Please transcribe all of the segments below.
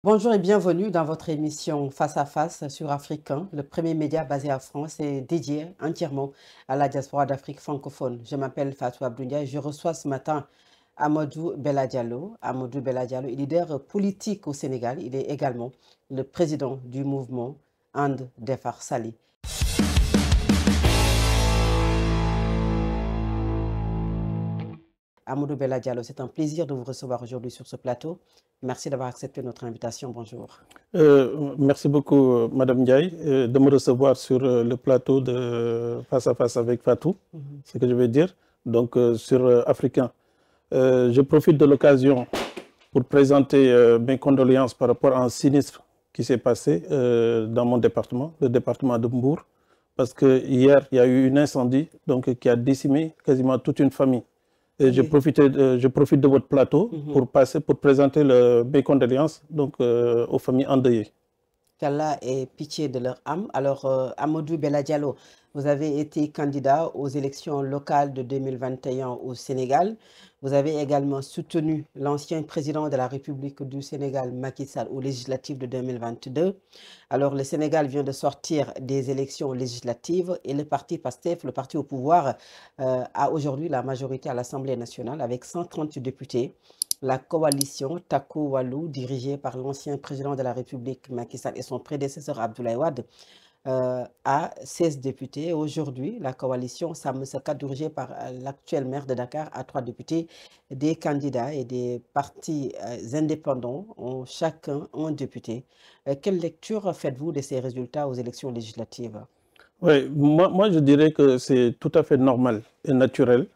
Bonjour et bienvenue dans votre émission Face à Face sur Africain, le premier média basé en France et dédié entièrement à la diaspora d'Afrique francophone. Je m'appelle Fatou Abdounia et je reçois ce matin Amadou Bella Diallo. Amadou Bella Diallo est leader politique au Sénégal. Il est également le président du mouvement And Defar Sali. Amadou Bella Diallo, c'est un plaisir de vous recevoir aujourd'hui sur ce plateau. Merci d'avoir accepté notre invitation. Bonjour. Merci beaucoup, Madame Ndiaye, de me recevoir sur le plateau de Face à Face avec Fatou, ce que je vais dire, donc sur Africain. Je profite de l'occasion pour présenter mes condoléances par rapport à un sinistre qui s'est passé dans mon département, le département de Mbour, parce que hier, il y a eu un incendie donc, qui a décimé quasiment toute une famille. Et je profite de votre plateau pour présenter mes condoléances donc, aux familles endeuillées. Qu'Allah ait pitié de leur âme. Alors, Amadou Bella Diallo, vous avez été candidat aux élections locales de 2021 au Sénégal. Vous avez également soutenu l'ancien président de la République du Sénégal, Macky Sall, aux législatives de 2022. Alors, le Sénégal vient de sortir des élections législatives et le parti PASTEF, le parti au pouvoir, a aujourd'hui la majorité à l'Assemblée nationale avec 130 députés. La coalition Taku Walou, dirigée par l'ancien président de la République, Macky Sall, et son prédécesseur Abdoulaye Wade, a 16 députés. Aujourd'hui, la coalition Sam Saka, dirigée par l'actuel maire de Dakar, a 3 députés. Des candidats et des partis indépendants ont chacun un député. Quelle lecture faites-vous de ces résultats aux élections législatives? Oui, moi je dirais que c'est tout à fait normal et naturel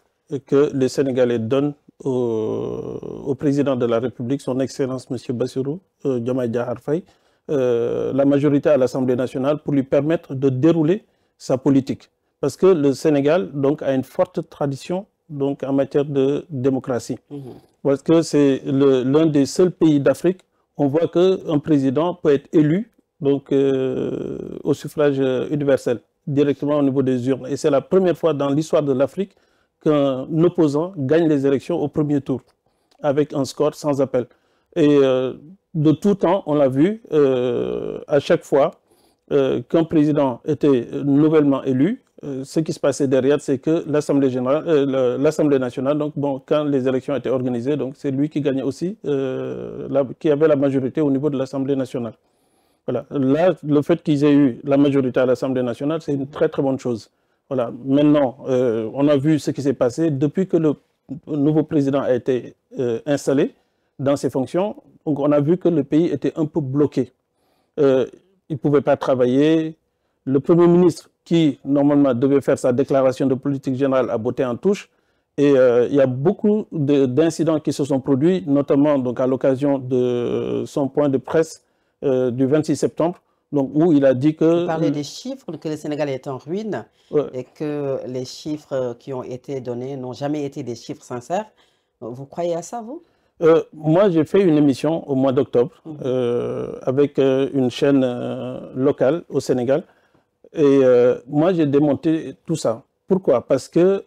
que les Sénégalais donnent au président de la République, son Excellence M. Bassirou Diomaye Diakhar Faye, la majorité à l'Assemblée nationale pour lui permettre de dérouler sa politique. Parce que le Sénégal donc, a une forte tradition donc, en matière de démocratie. Parce que c'est l'un des seuls pays d'Afrique où on voit qu'un président peut être élu donc, au suffrage universel, directement au niveau des urnes. Et c'est la première fois dans l'histoire de l'Afrique qu'un opposant gagne les élections au premier tour, avec un score sans appel. Et de tout temps, on l'a vu, à chaque fois qu'un président était nouvellement élu, ce qui se passait derrière, c'est que l'Assemblée nationale, donc bon, quand les élections étaient organisées, donc c'est lui qui gagnait aussi, qui avait la majorité au niveau de l'Assemblée nationale. Voilà. Là, le fait qu'ils aient eu la majorité à l'Assemblée nationale, c'est une très très bonne chose. Voilà. Maintenant, on a vu ce qui s'est passé depuis que le nouveau président a été installé dans ses fonctions. Donc on a vu que le pays était un peu bloqué. Il ne pouvait pas travailler. Le Premier ministre, qui normalement devait faire sa déclaration de politique générale, a botté en touche. Et il y a beaucoup d'incidents qui se sont produits, notamment donc, à l'occasion de son point de presse du 26 septembre, donc, où il a dit que... Vous parlez des chiffres, que le Sénégal est en ruine et que les chiffres qui ont été donnés n'ont jamais été des chiffres sincères. Vous croyez à ça, vous? Moi, j'ai fait une émission au mois d'octobre avec une chaîne locale au Sénégal. Et moi, j'ai démonté tout ça. Pourquoi? Parce que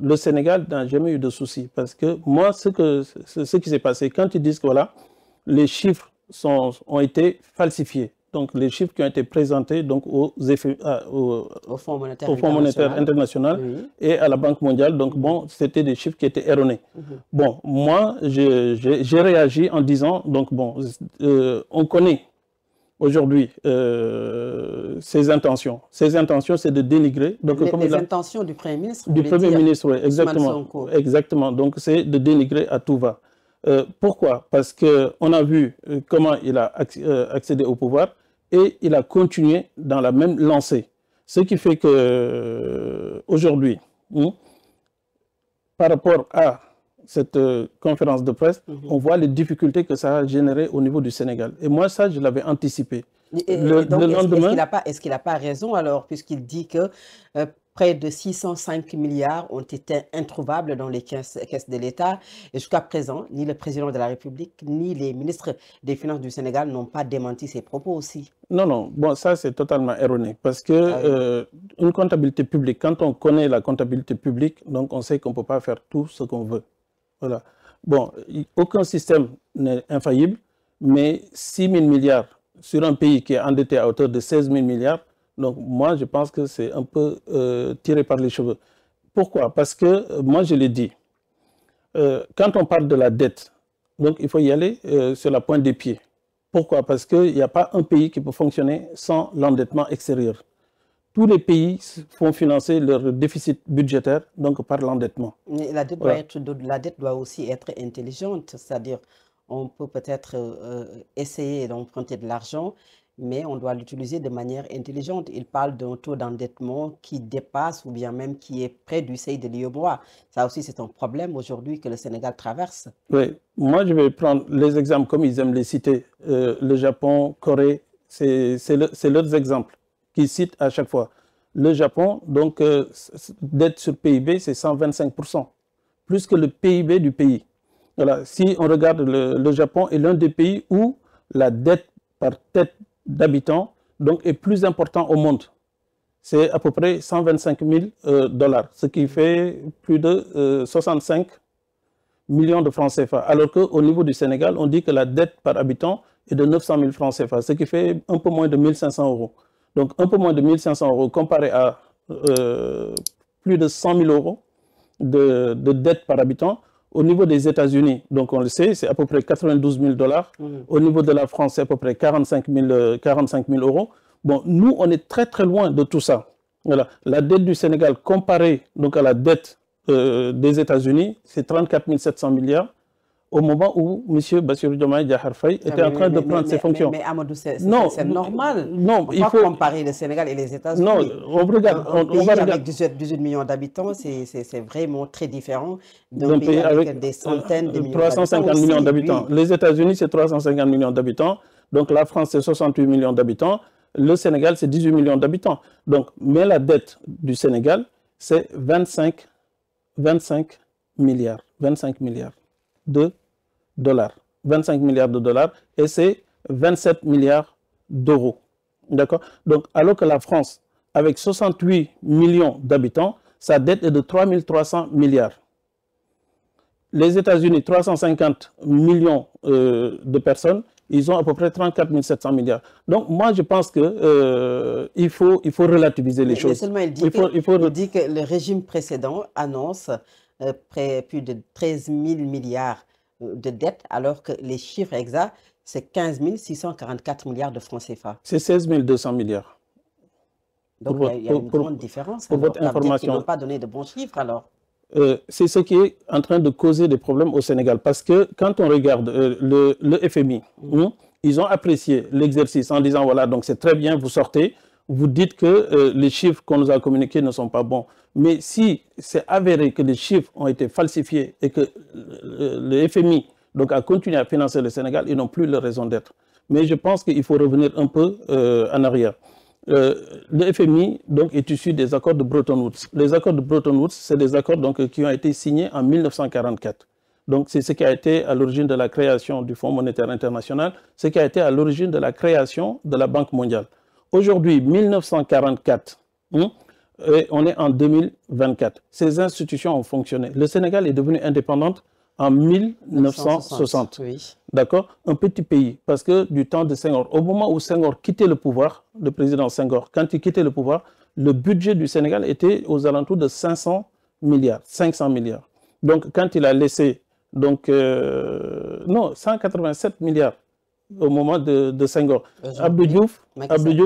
le Sénégal n'a jamais eu de soucis. Parce que moi, ce qui s'est passé, quand ils disent que voilà, les chiffres ont été falsifiés. Donc, les chiffres qui ont été présentés donc, au Fonds monétaire international et à la Banque mondiale. Donc, bon, c'était des chiffres qui étaient erronés. Bon, moi, j'ai réagi en disant, donc, bon, on connaît aujourd'hui ses intentions. Ses intentions, c'est de dénigrer. Donc, les intentions du Premier ministre? Du Premier ministre, oui, exactement. Exactement. Donc, c'est de dénigrer à tout va. Pourquoi? Parce qu'on a vu comment il a accédé au pouvoir et il a continué dans la même lancée. Ce qui fait que aujourd'hui, par rapport à cette conférence de presse, on voit les difficultés que ça a générées au niveau du Sénégal. Et moi, ça, je l'avais anticipé. Est-ce qu'il n'a pas raison alors, puisqu'il dit que près de 605 milliards ont été introuvables dans les caisses de l'État. Et jusqu'à présent, ni le président de la République, ni les ministres des Finances du Sénégal n'ont pas démenti ces propos aussi. Non, non. Bon, ça, c'est totalement erroné. Parce que une comptabilité publique, quand on connaît la comptabilité publique, donc on sait qu'on ne peut pas faire tout ce qu'on veut. Voilà. Bon, aucun système n'est infaillible. mais 6 000 milliards sur un pays qui est endetté à hauteur de 16 000 milliards, donc moi je pense que c'est un peu tiré par les cheveux. Pourquoi? Parce que, moi je l'ai dit, quand on parle de la dette, donc il faut y aller sur la pointe des pieds. Pourquoi? Parce qu'il n'y a pas un pays qui peut fonctionner sans l'endettement extérieur. Tous les pays font financer leur déficit budgétaire donc par l'endettement. La dette doit aussi être intelligente, c'est-à-dire on peut peut-être essayer d'emprunter de l'argent, mais on doit l'utiliser de manière intelligente. Il parle d'un taux d'endettement qui dépasse ou bien même qui est près du seuil de l'UEMOA. Ça aussi, c'est un problème aujourd'hui que le Sénégal traverse. Oui, moi je vais prendre les exemples comme ils aiment les citer. Le Japon, Corée, c'est leurs exemples qu'ils citent à chaque fois. Le Japon, donc, dette sur PIB, c'est 125%, plus que le PIB du pays. Voilà. Si on regarde le Japon est l'un des pays où la dette par tête d'habitant est plus important au monde. C'est à peu près 125 000 dollars, ce qui fait plus de 65 millions de francs CFA. Alors qu'au niveau du Sénégal, on dit que la dette par habitant est de 900 000 francs CFA, ce qui fait un peu moins de 1 500 euros. Donc un peu moins de 1 500 euros comparé à plus de 100 000 euros de dette par habitant. Au niveau des États-Unis, donc on le sait, c'est à peu près 92 000 dollars. Au niveau de la France, c'est à peu près 45 000 euros. Bon, nous, on est très très loin de tout ça. Voilà. La dette du Sénégal comparée donc, à la dette des États-Unis, c'est 34 700 milliards. Au moment où M. Bassirou Diomaye Diakhar Faye était en train de prendre ses fonctions. Mais Amadou, c'est normal. Non, il faut comparer le Sénégal et les États-Unis. Non, on regarde. Un pays avec 18 millions d'habitants, c'est vraiment très différent d'un pays avec des centaines de millions d'habitants. 350 millions d'habitants. Oui. Les États-Unis, c'est 350 millions d'habitants. Donc la France, c'est 68 millions d'habitants. Le Sénégal, c'est 18 millions d'habitants. Donc, mais la dette du Sénégal, c'est 25 milliards. 25 milliards de dollars. 25 milliards de dollars et c'est 27 milliards d'euros. D'accord? Donc, alors que la France, avec 68 millions d'habitants, sa dette est de 3 300 milliards. Les États-Unis, 350 millions de personnes, ils ont à peu près 34 700 milliards. Donc, moi, je pense que il faut relativiser les choses. Mais seulement il dit que le régime précédent annonce plus de 13 000 milliards de dettes, alors que les chiffres exacts, c'est 15 644 milliards de francs CFA. C'est 16 200 milliards. Donc, il y a une grande différence. Pour votre information. Ils n'ont pas donné de bons chiffres, alors. C'est ce qui est en train de causer des problèmes au Sénégal. Parce que quand on regarde le FMI, ils ont apprécié l'exercice en disant, voilà, donc c'est très bien, vous sortez, vous dites que les chiffres qu'on nous a communiqués ne sont pas bons. Mais si c'est avéré que les chiffres ont été falsifiés et que le FMI a continué à financer le Sénégal, ils n'ont plus leur raison d'être. Mais je pense qu'il faut revenir un peu en arrière. Le FMI est issu des accords de Bretton Woods. Les accords de Bretton Woods, c'est des accords qui ont été signés en 1944. Donc c'est ce qui a été à l'origine de la création du Fonds monétaire international, ce qui a été à l'origine de la création de la Banque mondiale. Aujourd'hui, 1944, et on est en 2024. Ces institutions ont fonctionné. Le Sénégal est devenu indépendante en 1960. Oui. D'accord? Un petit pays, parce que du temps de Senghor, au moment où Senghor quittait le pouvoir, le président Senghor, quand il quittait le pouvoir, le budget du Sénégal était aux alentours de 500 milliards. 500 milliards. Donc, quand il a laissé, 187 milliards au moment de Senghor. Abdou Diouf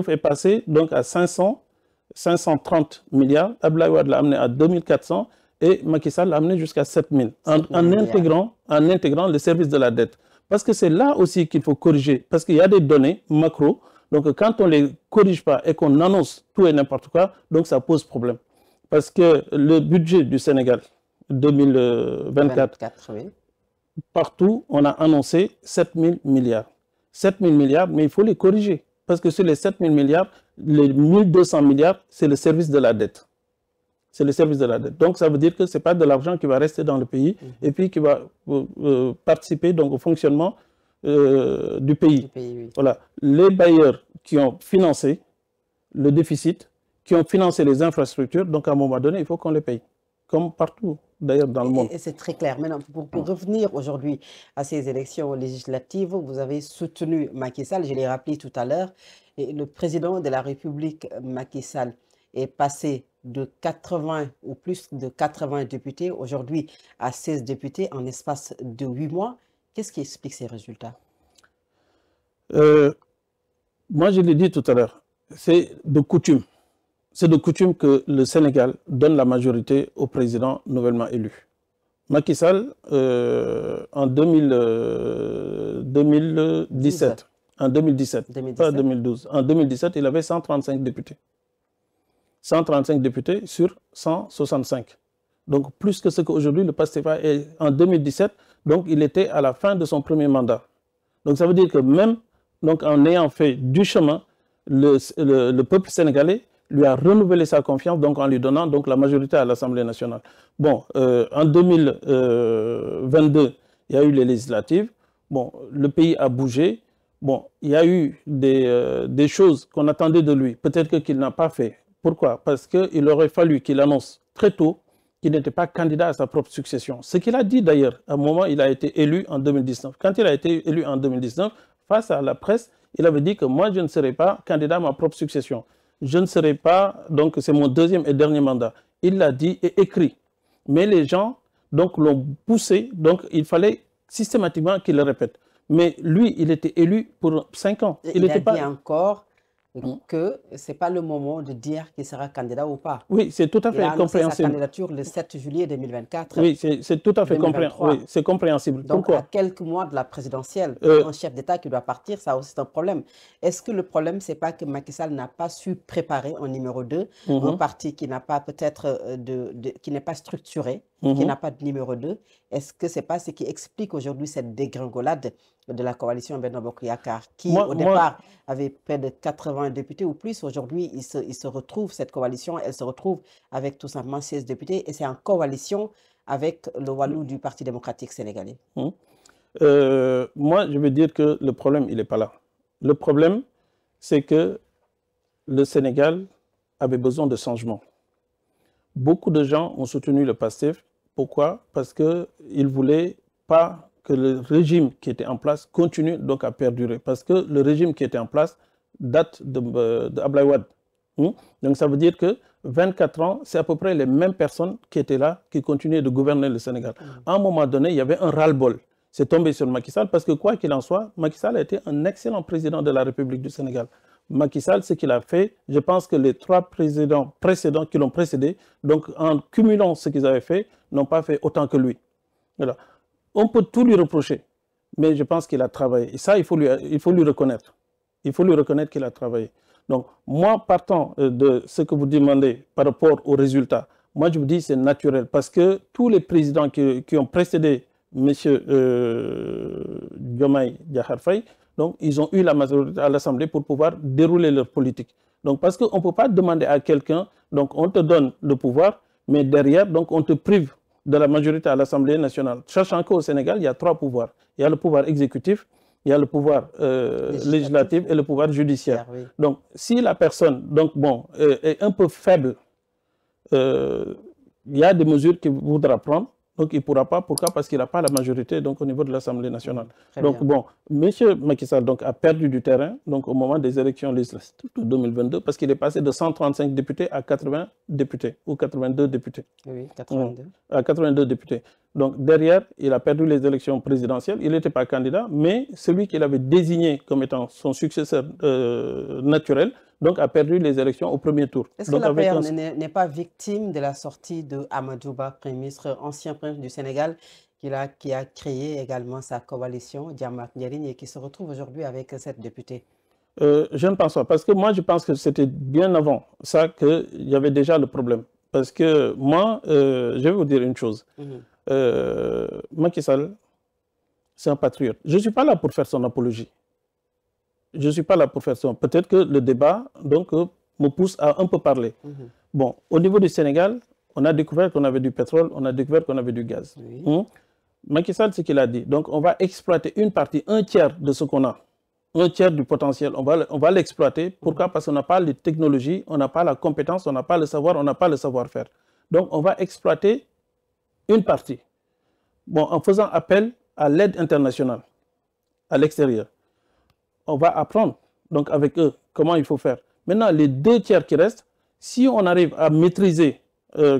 est passé à 530 milliards. Abdoulaye Wade l'a amené à 2400 et Macky Sall l'a amené jusqu'à 7000 en intégrant le service de la dette. Parce que c'est là aussi qu'il faut corriger. Parce qu'il y a des données macro. Donc quand on ne les corrige pas et qu'on annonce tout et n'importe quoi, donc ça pose problème. Parce que le budget du Sénégal 2024, oui. Partout, on a annoncé 7 000 milliards. 7 000 milliards, mais il faut les corriger. Parce que sur les 7 000 milliards, les 1 200 milliards, c'est le service de la dette. C'est le service de la dette. Donc, ça veut dire que ce n'est pas de l'argent qui va rester dans le pays et puis qui va participer au fonctionnement du pays. Oui. Voilà. Les bailleurs qui ont financé le déficit, qui ont financé les infrastructures, donc à un moment donné, il faut qu'on les paye. comme partout d'ailleurs dans le monde. Et c'est très clair. Maintenant, pour revenir aujourd'hui à ces élections législatives, vous avez soutenu Macky Sall, je l'ai rappelé tout à l'heure, et le président de la République, Macky Sall, est passé de 80 ou plus de 80 députés aujourd'hui à 16 députés en espace de 8 mois. Qu'est-ce qui explique ces résultats? Moi, je l'ai dit tout à l'heure, c'est de coutume. C'est de coutume que le Sénégal donne la majorité au président nouvellement élu. Macky Sall, en 2017, pas 2012, en 2017, il avait 135 députés. 135 députés sur 165. Donc, plus que ce qu'aujourd'hui le PASTEF est en 2017. Donc, il était à la fin de son premier mandat. Donc, ça veut dire que même donc, en ayant fait du chemin, le peuple sénégalais lui a renouvelé sa confiance, donc en lui donnant donc, la majorité à l'Assemblée nationale. Bon, en 2022, il y a eu les législatives. Bon, le pays a bougé. Bon, il y a eu des choses qu'on attendait de lui. Peut-être qu'il n'a pas fait. Pourquoi? Parce qu'il aurait fallu qu'il annonce très tôt qu'il n'était pas candidat à sa propre succession. Ce qu'il a dit d'ailleurs, à un moment, il a été élu en 2019. Quand il a été élu en 2019, face à la presse, il avait dit que moi, je ne serai pas candidat à ma propre succession. Je ne serai pas, donc c'est mon deuxième et dernier mandat. Il l'a dit et écrit. Mais les gens donc l'ont poussé, donc il fallait systématiquement qu'il le répète. Mais lui, il était élu pour 5 ans. Il a dit encore que ce n'est pas le moment de dire qu'il sera candidat ou pas. Oui, c'est tout à fait compréhensible. Il a annoncé sa candidature le 7 juillet 2024. Oui, c'est tout à fait compréhensible. Donc, pourquoi? à quelques mois de la présidentielle, un chef d'État qui doit partir, ça aussi c'est un problème. Est-ce que le problème, ce n'est pas que Macky Sall n'a pas su préparer un numéro 2, un parti qui n'a pas peut-être qui n'est pas structuré, qui n'a pas de numéro 2? Est-ce que ce n'est pas ce qui explique aujourd'hui cette dégringolade de la coalition Benno Bokk Yakaar, qui au départ avait près de 80 députés ou plus? Aujourd'hui, il se retrouve, cette coalition, elle se retrouve avec tout simplement 16 députés et c'est en coalition avec le Wallou du Parti démocratique sénégalais. Moi, je veux dire que le problème, il n'est pas là. Le problème, c'est que le Sénégal avait besoin de changement. Beaucoup de gens ont soutenu le PASTEF. Pourquoi? Parce qu'ils ne voulaient pas que le régime qui était en place continue donc à perdurer. Parce que le régime qui était en place date d'Abdoulaye Wade. Donc ça veut dire que 24 ans, c'est à peu près les mêmes personnes qui étaient là, qui continuaient de gouverner le Sénégal. À un moment donné, il y avait un ras-le-bol. C'est tombé sur Macky Sall parce que quoi qu'il en soit, Macky Sall a été un excellent président de la République du Sénégal. Macky Sall, ce qu'il a fait, je pense que les 3 présidents précédents qui l'ont précédé, donc en cumulant ce qu'ils avaient fait, n'ont pas fait autant que lui. Voilà. On peut tout lui reprocher, mais je pense qu'il a travaillé. Et ça, il faut lui reconnaître. Il faut lui reconnaître qu'il a travaillé. Donc, moi, partant de ce que vous demandez par rapport aux résultats, moi, je vous dis que c'est naturel parce que tous les présidents qui ont précédé M. Diomaye Diakhar Faye, donc, ils ont eu la majorité à l'Assemblée pour pouvoir dérouler leur politique. Donc, parce qu'on ne peut pas demander à quelqu'un, donc on te donne le pouvoir, mais derrière, donc on te prive de la majorité à l'Assemblée nationale. Sachant qu'au Sénégal, il y a 3 pouvoirs. Il y a le pouvoir exécutif, il y a le pouvoir législatif et le pouvoir judiciaire. Oui. Donc, si la personne donc, bon, est un peu faible, il y a des mesures qu'il voudra prendre. Donc, il ne pourra pas. Pourquoi? Parce qu'il n'a pas la majorité donc, au niveau de l'Assemblée nationale. Donc, bon, M. Macky Sall donc, a perdu du terrain donc, au moment des élections législatives de 2022 parce qu'il est passé de 135 députés à 80 députés ou 82 députés. Oui, 82. À 82 députés. Donc, derrière, il a perdu les élections présidentielles. Il n'était pas candidat, mais celui qu'il avait désigné comme étant son successeur naturel, donc a perdu les élections au premier tour. Est-ce que l'APR n'est pas victime de la sortie de Amadou Ba, Premier ministre, ancien Premier ministre du Sénégal, qui a créé également sa coalition, Diamak Ndiaring, et qui se retrouve aujourd'hui avec 7 députés? Je ne pense pas, parce que moi je pense que c'était bien avant ça qu'il y avait déjà le problème. Parce que moi, je vais vous dire une chose. Macky Sall, c'est un patriote. Je ne suis pas là pour faire son apologie. Je ne suis pas là pour faire ça. Peut-être que le débat donc, me pousse à un peu parler. Bon, au niveau du Sénégal, on a découvert qu'on avait du pétrole, on a découvert qu'on avait du gaz. Macky Sall, ce qu'il a dit, donc on va exploiter une partie, 1/3 de ce qu'on a, 1/3 du potentiel, on va l'exploiter. Pourquoi? Parce qu'on n'a pas les technologies, on n'a pas la compétence, on n'a pas le savoir, on n'a pas le savoir-faire. Donc, on va exploiter une partie. Bon, en faisant appel à l'aide internationale, à l'extérieur. On va apprendre, donc, avec eux, comment il faut faire. Maintenant, les 2 tiers qui restent, si on arrive à maîtriser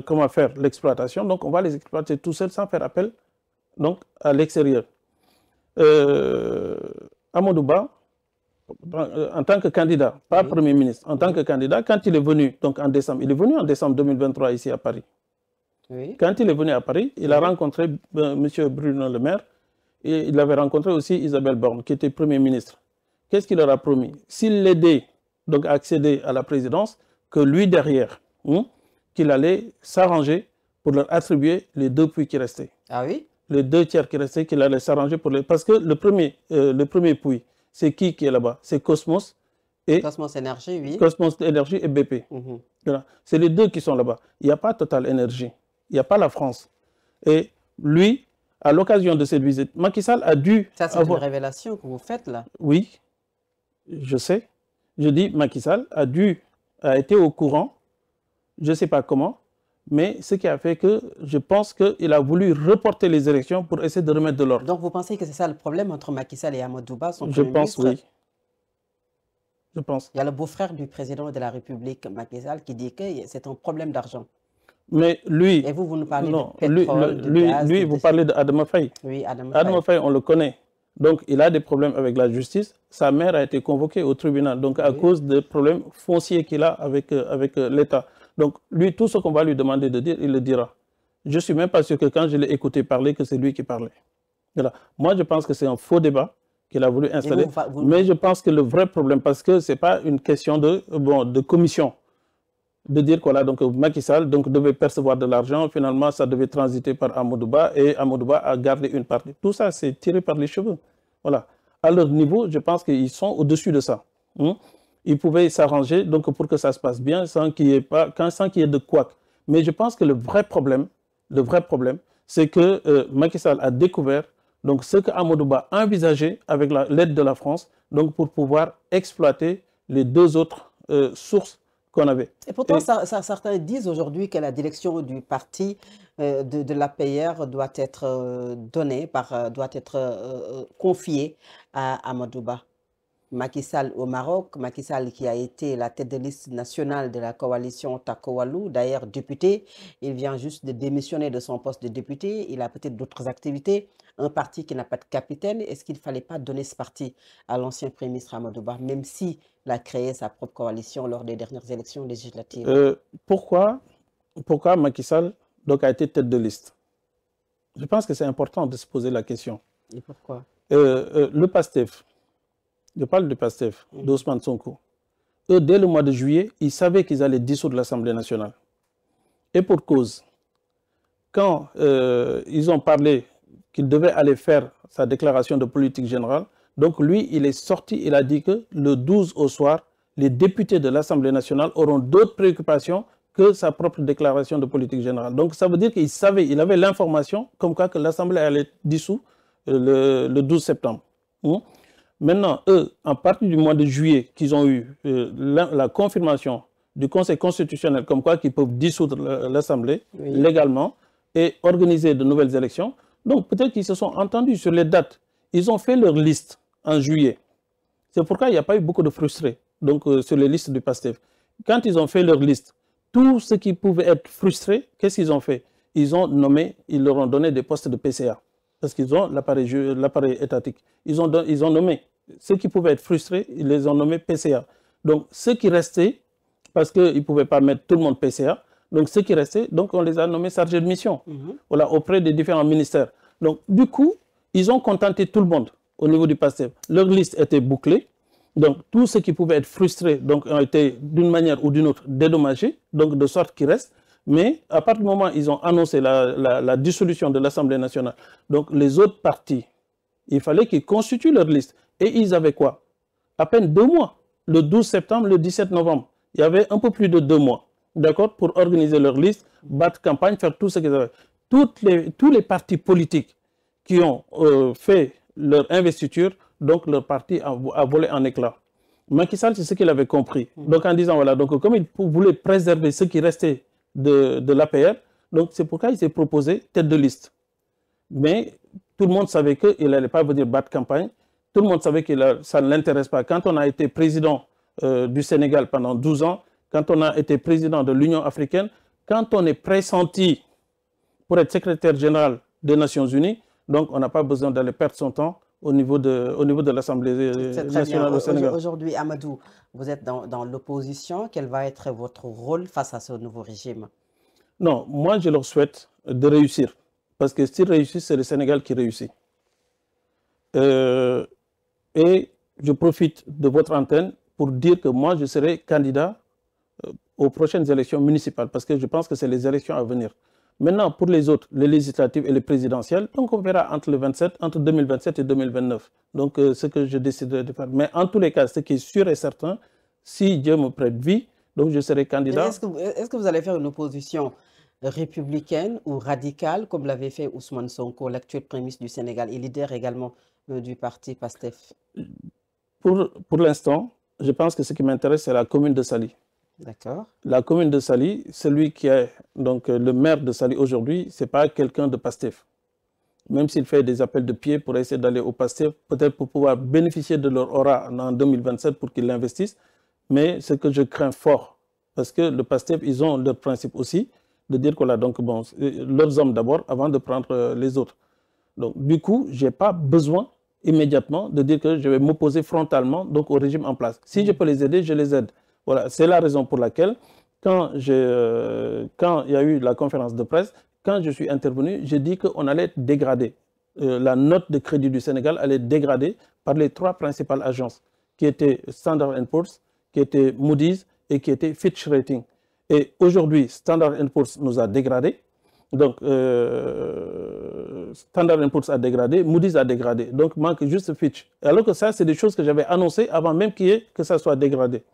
comment faire l'exploitation, donc on va les exploiter tout seul sans faire appel donc, à l'extérieur. Amadou Ba, en tant que candidat, pas Premier ministre, en tant que candidat, quand il est venu donc en décembre, il est venu en décembre 2023 ici à Paris. Quand il est venu à Paris, il a rencontré M. Bruno Le Maire et il avait rencontré aussi Isabelle Borne, qui était Premier ministre. Qu'est-ce qu'il leur a promis? S'il l'aidait donc à accéder à la présidence, que lui derrière, qu'il allait s'arranger pour leur attribuer les 2 puits qui restaient. Ah oui? Les 2 tiers qui restaient, qu'il allait s'arranger pour les... Parce que le premier puits, c'est qui est là-bas? C'est Cosmos et... Cosmos Énergie, oui. Cosmos Énergie et BP. Voilà. C'est les 2 qui sont là-bas. Il n'y a pas Total Énergie. Il n'y a pas la France. Et lui, à l'occasion de cette visite, Macky Sall a dû... Ça, c'est une révélation que vous faites là. Oui, je sais. Je dis, Macky Sall a été au courant, je ne sais pas comment, mais ce qui a fait que je pense qu'il a voulu reporter les élections pour essayer de remettre de l'ordre. Donc vous pensez que c'est ça le problème entre Macky Sall et Amadou Ba, son Je Premier pense, ministre? oui. Je pense. Il y a le beau-frère du président de la République, Macky Sall, qui dit que c'est un problème d'argent. Mais lui... Et vous nous parlez non, de pétrole, de gaz... Lui, vous parlez d'Adama Faye. Oui, Adama Faye. Adama Faye, on le connaît. Donc, il a des problèmes avec la justice. Sa mère a été convoquée au tribunal, donc à cause des problèmes fonciers qu'il a avec l'État. Donc, lui, tout ce qu'on va lui demander de dire, il le dira. Je ne suis même pas sûr que quand je l'ai écouté parler, que c'est lui qui parlait. Voilà. Moi, je pense que c'est un faux débat qu'il a voulu installer. Mais je pense que le vrai problème, parce que ce n'est pas une question de commission, de dire que donc, Macky Sall devait percevoir de l'argent, finalement, ça devait transiter par Amadou Ba, et Amadou Ba a gardé une partie. Tout ça, c'est tiré par les cheveux. Voilà. À leur niveau, je pense qu'ils sont au-dessus de ça. Ils pouvaient s'arranger pour que ça se passe bien sans qu'il y ait de couac. Mais je pense que le vrai problème, c'est que Macky Sall a découvert donc, ce que Amadou Ba a envisagé avec l'aide de la France donc, pour pouvoir exploiter les 2 autres sources qu'on avait. Et pourtant, certains disent aujourd'hui que la direction du parti de l'APR doit être confiée à Amadou Ba. Macky Sall au Maroc, Macky Sall qui a été la tête de liste nationale de la coalition Takowalou, d'ailleurs député, il vient juste de démissionner de son poste de député, il a peut-être d'autres activités, un parti qui n'a pas de capitaine. Est-ce qu'il ne fallait pas donner ce parti à l'ancien Premier ministre Amadou Ba, même s'il a créé sa propre coalition lors des dernières élections législatives? Pourquoi Macky Sall a été tête de liste? Je pense que c'est important de se poser la question. Et pourquoi? Le PASTEF, je parle du PASTEF, d'Ousmane Sonko. Eux, dès le mois de juillet, ils savaient qu'ils allaient dissoudre l'Assemblée nationale. Et pour cause, quand ils ont parlé qu'il devait aller faire sa déclaration de politique générale, donc lui, il est sorti, il a dit que le 12 au soir, les députés de l'Assemblée nationale auront d'autres préoccupations que sa propre déclaration de politique générale. Donc ça veut dire qu'il savait, il avait l'information comme quoi que l'Assemblée allait être dissoute le 12 septembre. Maintenant, eux, à partir du mois de juillet, qu'ils ont eu la confirmation du Conseil constitutionnel comme quoi qu'ils peuvent dissoudre l'Assemblée légalement et organiser de nouvelles élections. Donc peut-être qu'ils se sont entendus sur les dates. Ils ont fait leur liste en juillet. C'est pourquoi il n'y a pas eu beaucoup de frustrés donc, sur les listes du PASTEF. Quand ils ont fait leur liste, tous ceux qui pouvaient être frustrés, qu'est-ce qu'ils ont fait? Ils leur ont donné des postes de PCA. Parce qu'ils ont l'appareil étatique. Ils ont nommé ceux qui pouvaient être frustrés, ils les ont nommés PCA. Donc ceux qui restaient, parce qu'ils ne pouvaient pas mettre tout le monde PCA, donc ceux qui restaient, donc on les a nommés chargés de mission, voilà, auprès des différents ministères. Donc du coup, ils ont contenté tout le monde au niveau du PASTEF. Leur liste était bouclée. Donc tous ceux qui pouvaient être frustrés donc, ont été d'une manière ou d'une autre dédommagés, donc de sorte qu'ils restent. Mais à partir du moment où ils ont annoncé la dissolution de l'Assemblée nationale, donc les autres partis, il fallait qu'ils constituent leur liste. Et ils avaient quoi? À peine 2 mois. Le 12 septembre, le 17 novembre. Il y avait un peu plus de 2 mois, d'accord, pour organiser leur liste, battre campagne, faire tout ce qu'ils avaient. Tous les partis politiques qui ont fait leur investiture, donc leur parti a volé en éclats. Macky Sall, c'est ce qu'il avait compris. Donc en disant, voilà, donc comme il voulait préserver ce qui restait de l'APR, Donc c'est pourquoi il s'est proposé tête de liste. Mais tout le monde savait qu'il n'allait pas venir battre campagne. Tout le monde savait que ça ne l'intéresse pas. Quand on a été président du Sénégal pendant 12 ans, quand on a été président de l'Union africaine, quand on est pressenti pour être secrétaire général des Nations Unies, donc on n'a pas besoin d'aller perdre son temps au niveau de l'Assemblée nationale au Sénégal. Aujourd'hui, Amadou, vous êtes dans l'opposition. Quel va être votre rôle face à ce nouveau régime? Non, moi je leur souhaite de réussir. Parce que s'ils réussissent, c'est le Sénégal qui réussit. Et je profite de votre antenne pour dire que moi, je serai candidat aux prochaines élections municipales, parce que je pense que c'est les élections à venir. Maintenant, pour les autres, les législatives et les présidentielles, donc on verra entre 2027 et 2029. Donc, ce que je déciderai de faire. Mais en tous les cas, ce qui est sûr et certain, si Dieu me prête vie, donc je serai candidat. Est-ce que vous allez faire une opposition républicaine ou radicale, comme l'avait fait Ousmane Sonko, l'actuel Premier ministre du Sénégal et leader également du parti PASTEF? Pour l'instant, je pense que ce qui m'intéresse, c'est la commune de Saly. D'accord. La commune de Saly, celui qui est donc le maire de Saly aujourd'hui, ce n'est pas quelqu'un de PASTEF. Même s'il fait des appels de pied pour essayer d'aller au PASTEF, peut-être pour pouvoir bénéficier de leur aura en 2027 pour qu'ils l'investissent. Mais ce que je crains fort, parce que le PASTEF, ils ont leur principe aussi, de dire que là, donc bon, leurs hommes d'abord, avant de prendre les autres. Donc, du coup, je n'ai pas besoin immédiatement de dire que je vais m'opposer frontalement donc, au régime en place. Si je peux les aider, je les aide. Voilà, c'est la raison pour laquelle, quand il y a eu la conférence de presse, quand je suis intervenu, j'ai dit qu'on allait être dégradé. La note de crédit du Sénégal allait être dégradée par les 3 principales agences, qui étaient Standard & Poor's, qui étaient Moody's et qui étaient Fitch Ratings. Et aujourd'hui, Standard & Poor's nous a dégradés. Donc, Standard & Poor's a dégradé, Moody's a dégradé. Donc, manque juste Fitch. Alors que ça, c'est des choses que j'avais annoncées avant même que ça soit dégradé.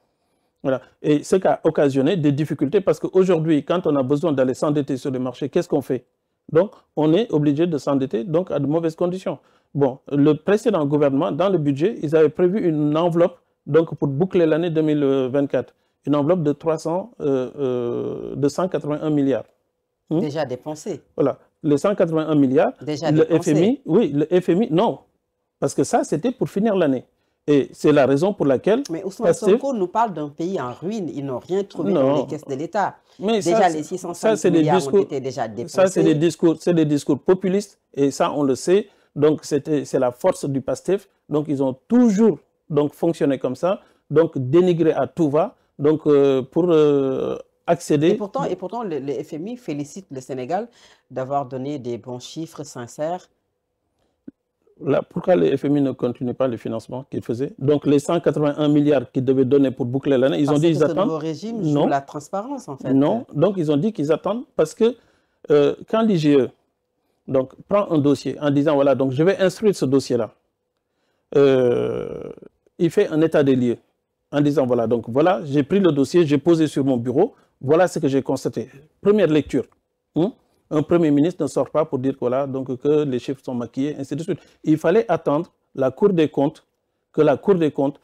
Voilà. Et ce qui a occasionné des difficultés parce qu'aujourd'hui, quand on a besoin d'aller s'endetter sur le marché, qu'est-ce qu'on fait? Donc, on est obligé de s'endetter donc à de mauvaises conditions. Bon, le précédent gouvernement, dans le budget, ils avaient prévu une enveloppe donc, pour boucler l'année 2024. Une enveloppe de 181 milliards. Déjà dépensé. Voilà. Les 181 milliards, déjà le dépensé. FMI, oui, le FMI, non. Parce que ça, c'était pour finir l'année. Et c'est la raison pour laquelle... Mais Ousmane Sonko nous parle d'un pays en ruine. Ils n'ont rien trouvé dans les caisses de l'État. Déjà, les 605 milliards ont été déjà dépensés. Ça, c'est des discours populistes. Et ça, on le sait. Donc, c'est la force du PASTEF. Donc, ils ont toujours fonctionné comme ça. Donc, dénigré à tout va. Donc, pour accéder... Et pourtant le FMI félicite le Sénégal d'avoir donné des bons chiffres sincères. Là, pourquoi le FMI ne continue pas le financement qu'il faisait? Donc, les 181 milliards qu'ils devaient donner pour boucler l'année, ils ont dit qu'ils attendent. Ce nouveau régime joue la transparence, en fait. Non, donc ils ont dit qu'ils attendent parce que quand l'IGE prend un dossier en disant, voilà, donc je vais instruire ce dossier-là, il fait un état des lieux en disant, voilà, donc voilà, j'ai pris le dossier, j'ai posé sur mon bureau, voilà ce que j'ai constaté. Première lecture. Un Premier ministre ne sort pas pour dire voilà, donc, que les chiffres sont maquillés, ainsi de suite. Il fallait attendre la Cour des comptes, que la Cour des comptes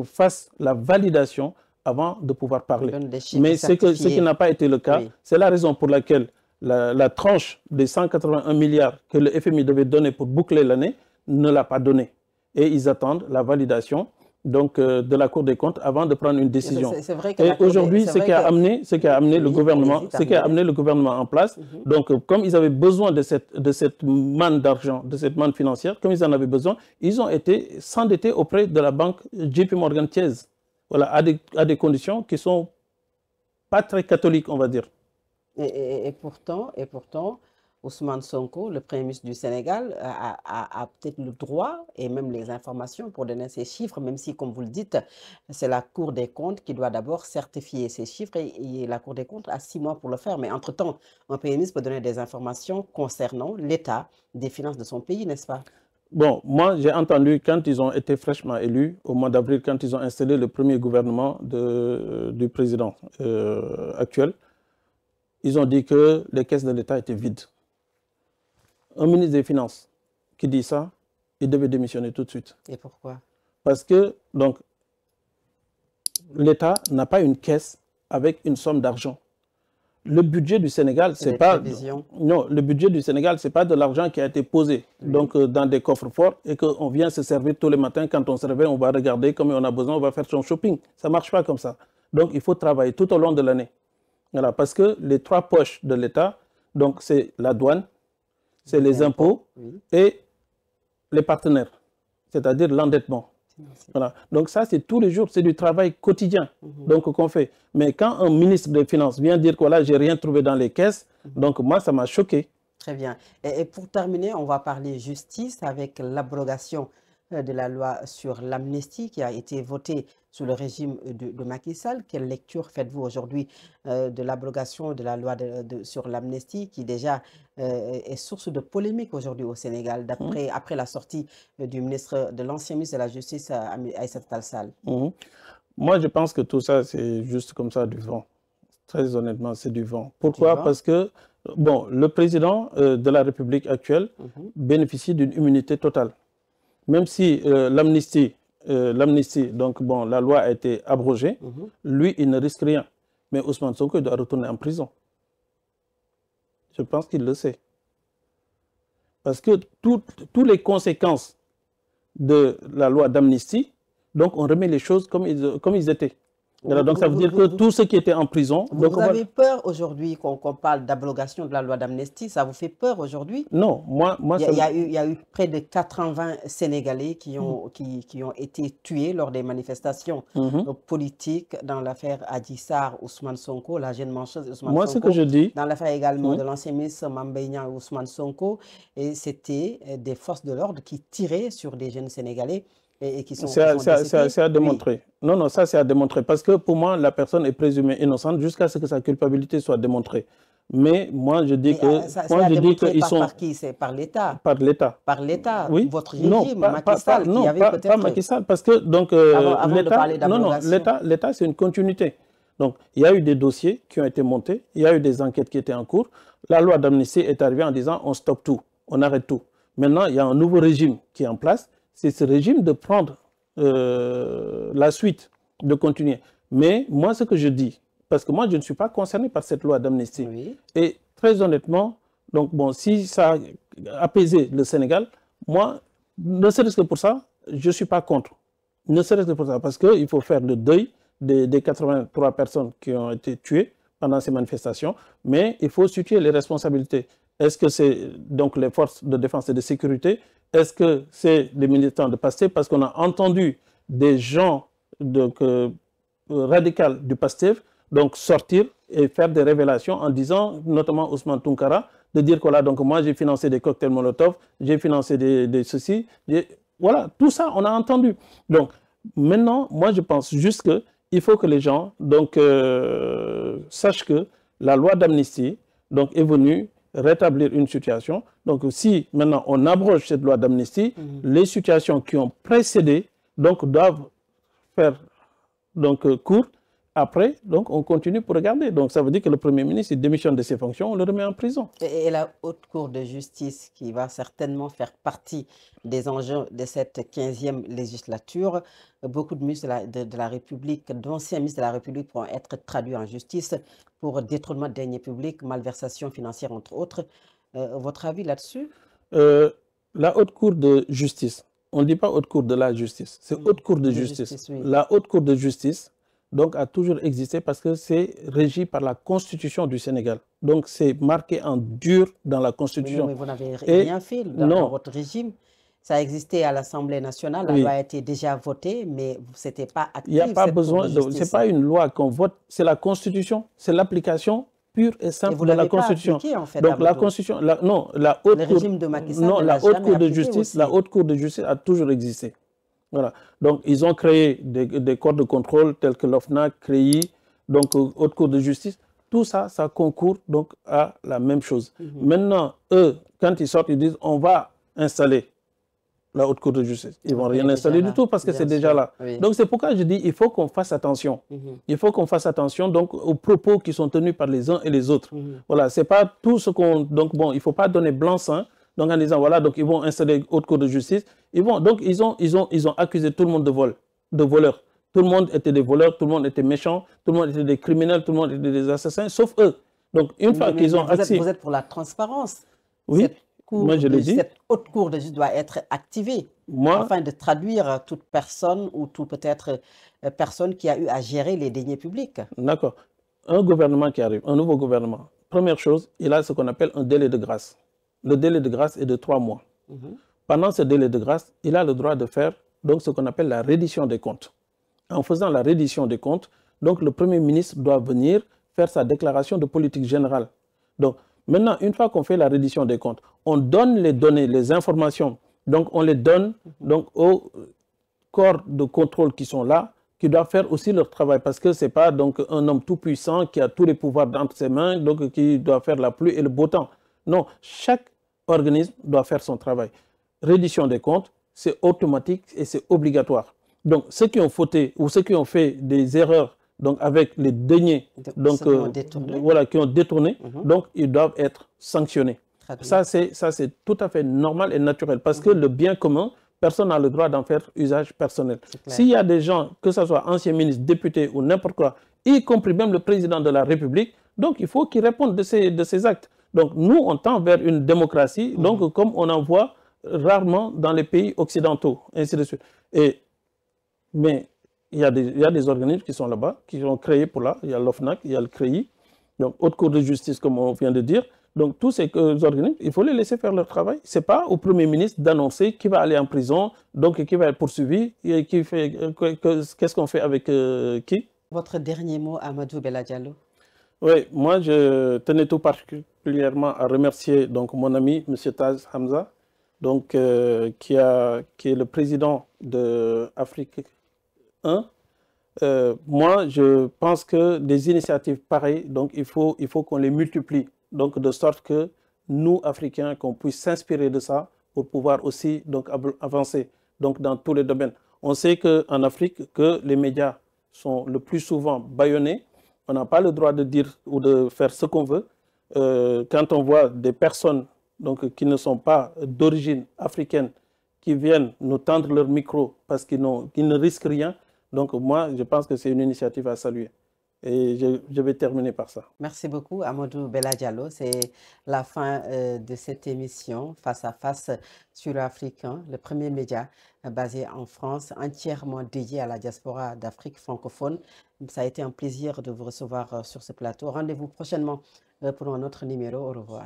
fasse la validation avant de pouvoir parler. Mais ce qui n'a pas été le cas, oui. C'est la raison pour laquelle la tranche des 181 milliards que le FMI devait donner pour boucler l'année ne l'a pas donné. Et ils attendent la validation de la Cour des comptes avant de prendre une décision. Et aujourd'hui, ce qui a amené le gouvernement en place, donc comme ils avaient besoin de cette manne d'argent, de cette manne financière, comme ils en avaient besoin, ils ont été s'endetter auprès de la banque JP Morgan Chase, voilà, à des conditions qui ne sont pas très catholiques, on va dire. Et pourtant, Ousmane Sonko, le Premier ministre du Sénégal, a peut-être le droit et même les informations pour donner ces chiffres, même si, comme vous le dites, c'est la Cour des comptes qui doit d'abord certifier ces chiffres et la Cour des comptes a 6 mois pour le faire. Mais entre-temps, un Premier ministre peut donner des informations concernant l'état des finances de son pays, n'est-ce pas? Bon, moi, j'ai entendu quand ils ont été fraîchement élus, au mois d'avril, quand ils ont installé le premier gouvernement du président actuel, ils ont dit que les caisses de l'État étaient vides. Un ministre des Finances qui dit ça, il devait démissionner tout de suite. Et pourquoi? Parce que l'État n'a pas une caisse avec une somme d'argent. le budget du Sénégal, c'est pas... prévisions. Non, le budget du Sénégal, c'est pas de l'argent qui a été posé donc, dans des coffres forts et qu'on vient se servir tous les matins. Quand on se réveille, on va regarder comme on a besoin, on va faire son shopping. Ça ne marche pas comme ça. Donc, il faut travailler tout au long de l'année. Voilà, parce que les 3 poches de l'État, donc c'est la douane, c'est les impôts et les partenaires, c'est-à-dire l'endettement. Voilà. Donc ça, c'est tous les jours, c'est du travail quotidien donc qu'on fait. Mais quand un ministre des Finances vient dire que voilà, j'ai rien trouvé dans les caisses, donc moi, ça m'a choqué. Très bien. Et pour terminer, on va parler justice avec l'abrogation de la loi sur l'amnistie qui a été votée sous le régime de Macky Sall. Quelle lecture faites-vous aujourd'hui de l'abrogation de la loi sur l'amnistie qui déjà est source de polémique aujourd'hui au Sénégal après la sortie de l'ancien ministre de la Justice, Aïssata Tall Sall? Moi, je pense que tout ça, c'est juste comme ça du vent. Très honnêtement, c'est du vent. Pourquoi? Parce que bon, le président de la République actuelle bénéficie d'une immunité totale. Même si l'amnistie, donc bon, la loi a été abrogée, lui, il ne risque rien. Mais Ousmane Sonko doit retourner en prison. Je pense qu'il le sait. Parce que toutes les conséquences de la loi d'amnistie, donc on remet les choses comme ils étaient. Alors, donc ça veut dire que tous ceux qui étaient en prison... Vous avez peur aujourd'hui qu'on parle d'abrogation de la loi d'amnistie? Ça vous fait peur aujourd'hui? Non, moi il y a eu près de 80 Sénégalais qui ont été tués lors des manifestations politiques dans l'affaire Adji Sarr, Ousmane Sonko, la jeune mancheuse Ousmane Sonko. Moi, ce que je dis... Dans l'affaire également de l'ancien ministre Mame Mbaye Niang et Ousmane Sonko. Et c'était des forces de l'ordre qui tiraient sur des jeunes Sénégalais. C'est à démontrer. Oui. Non, ça c'est à démontrer. Parce que pour moi, la personne est présumée innocente jusqu'à ce que sa culpabilité soit démontrée. Mais moi, je dis qu'ils sont... Par qui? C'est par l'État? Par l'État. Par l'État? Oui. Votre régime, Macky Sall, qui avait peut-être... pas Macky Sall, parce que donc l'État, c'est une continuité. Donc, il y a eu des dossiers qui ont été montés, il y a eu des enquêtes qui étaient en cours. La loi d'amnistie est arrivée en disant on stoppe tout, on arrête tout. Maintenant, il y a un nouveau régime qui est en place. C'est ce régime de prendre la suite, de continuer. Mais moi, ce que je dis, parce que moi, je ne suis pas concerné par cette loi d'amnistie. Oui. Et très honnêtement, donc bon, si ça a apaisé le Sénégal, moi, ne serait-ce que pour ça, je ne suis pas contre. Ne serait-ce que pour ça, parce qu'il faut faire le deuil des 83 personnes qui ont été tuées pendant ces manifestations, mais il faut situer les responsabilités. Est-ce que c'est donc les forces de défense et de sécurité? Est-ce que c'est les militants de PASTEF? Parce qu'on a entendu des gens radicaux du PASTEF donc sortir et faire des révélations en disant, notamment Ousmane Tounkara, de dire que là, donc moi j'ai financé des cocktails Molotov, j'ai financé des ceci, voilà, tout ça on a entendu. Donc maintenant, moi je pense juste qu'il faut que les gens donc, sachent que la loi d'amnistie est venue rétablir une situation. Donc, si maintenant on abroge cette loi d'amnistie, les situations qui ont précédé doivent faire cours. Après, on continue pour regarder. Donc, ça veut dire que le Premier ministre il démissionne de ses fonctions, on le remet en prison. Et la Haute Cour de justice, qui va certainement faire partie des enjeux de cette 15e législature, beaucoup de ministres de la République, d'anciens ministres de la République pourront être traduits en justice pour détournement de deniers publics, malversation financière, entre autres. Votre avis là-dessus? La Haute Cour de justice, on ne dit pas Haute Cour de la justice, c'est Haute Cour de justice. Oui. La Haute Cour de justice a toujours existé parce que c'est régi par la Constitution du Sénégal. Donc, c'est marqué en dur dans la Constitution. Mais vous n'avez rien fait dans votre régime. Ça a existé à l'Assemblée nationale, la loi a été déjà votée, mais ce n'était pas actif. Il n'y a pas besoin, ce n'est pas une loi qu'on vote, c'est la Constitution, c'est l'application pure et simple de la Constitution. Appliqué, en fait, donc la Constitution, la Haute Cour de justice a toujours existé. Voilà. Donc, ils ont créé des corps de contrôle tels que l'OFNAC, CREI, donc Haute Cour de justice. Tout ça, ça concourt donc à la même chose. Maintenant, eux, quand ils sortent, ils disent on va installer la Haute Cour de justice. Ils ne vont rien installer du tout parce que c'est déjà là. Oui. Donc, c'est pourquoi je dis il faut qu'on fasse attention. Il faut qu'on fasse attention donc, aux propos qui sont tenus par les uns et les autres. Voilà, c'est pas tout ce qu'on... Donc, bon, il ne faut pas donner blanc-seing. Donc, en disant, voilà, donc ils vont installer Haute Cour de justice. Donc, ils ont accusé tout le monde de voleurs. Tout le monde était des voleurs, tout le monde était méchant, tout le monde était des criminels, tout le monde était des assassins, sauf eux. Donc, une fois qu'ils ont accès... Vous êtes pour la transparence. Oui, moi je l'ai dit. Cette haute cour de justice doit être activée afin de traduire toute personne ou toute peut-être personne qui a eu à gérer les deniers publics. D'accord. Un gouvernement qui arrive, un nouveau gouvernement, première chose, il a ce qu'on appelle un délai de grâce. Le délai de grâce est de 3 mois. Pendant ce délai de grâce, il a le droit de faire donc, ce qu'on appelle la reddition des comptes. En faisant la reddition des comptes, donc, le Premier ministre doit venir faire sa déclaration de politique générale. Donc, maintenant, une fois qu'on fait la reddition des comptes, on donne les données, les informations, donc on les donne donc, aux corps de contrôle qui sont là, qui doivent faire aussi leur travail, parce que ce n'est pas donc, un homme tout puissant qui a tous les pouvoirs entre ses mains, donc qui doit faire la pluie et le beau temps. Non, chaque organisme doit faire son travail. Reddition des comptes, c'est automatique et c'est obligatoire. Donc, ceux qui ont fauté ou ceux qui ont fait des erreurs donc, avec les deniers donc, voilà, qui ont détourné, donc ils doivent être sanctionnés. Ça, c'est tout à fait normal et naturel, parce que le bien commun, personne n'a le droit d'en faire usage personnel. S'il y a des gens, que ce soit anciens ministres, députés ou n'importe quoi, y compris même le président de la République, donc il faut qu'ils répondent de ces actes. Donc nous, on tend vers une démocratie, donc comme on en voit rarement dans les pays occidentaux, ainsi de suite. Mais il y a des organismes qui sont là-bas, qui sont créés pour là. Il y a l'OFNAC, il y a le CREI, donc Haute Cour de justice, comme on vient de dire. Donc tous ces organismes, il faut les laisser faire leur travail. Ce n'est pas au Premier ministre d'annoncer qui va aller en prison, donc qui va être poursuivi, et qui fait qu'est-ce qu'on fait avec qui. Votre dernier mot, Amadou Bella Diallo. Oui, moi je tenais tout particulièrement à remercier donc, mon ami, M. Taz Hamza, donc, qui est le président de Afrique 1. Moi, je pense que des initiatives pareilles, donc il faut qu'on les multiplie, donc de sorte que nous, Africains, qu'on puisse s'inspirer de ça pour pouvoir aussi donc, avancer donc, dans tous les domaines. On sait qu'en Afrique, que les médias sont le plus souvent bâillonnés. On n'a pas le droit de dire ou de faire ce qu'on veut. Quand on voit des personnes donc, qui ne sont pas d'origine africaine, qui viennent nous tendre leur micro parce qu'ils ne risquent rien, donc moi, je pense que c'est une initiative à saluer. Et je vais terminer par ça. Merci beaucoup, Amadou Bella Diallo. C'est la fin de cette émission Face à Face sur Africain, le premier média basé en France, entièrement dédié à la diaspora d'Afrique francophone. Ça a été un plaisir de vous recevoir sur ce plateau. Rendez-vous prochainement pour un autre numéro. Au revoir.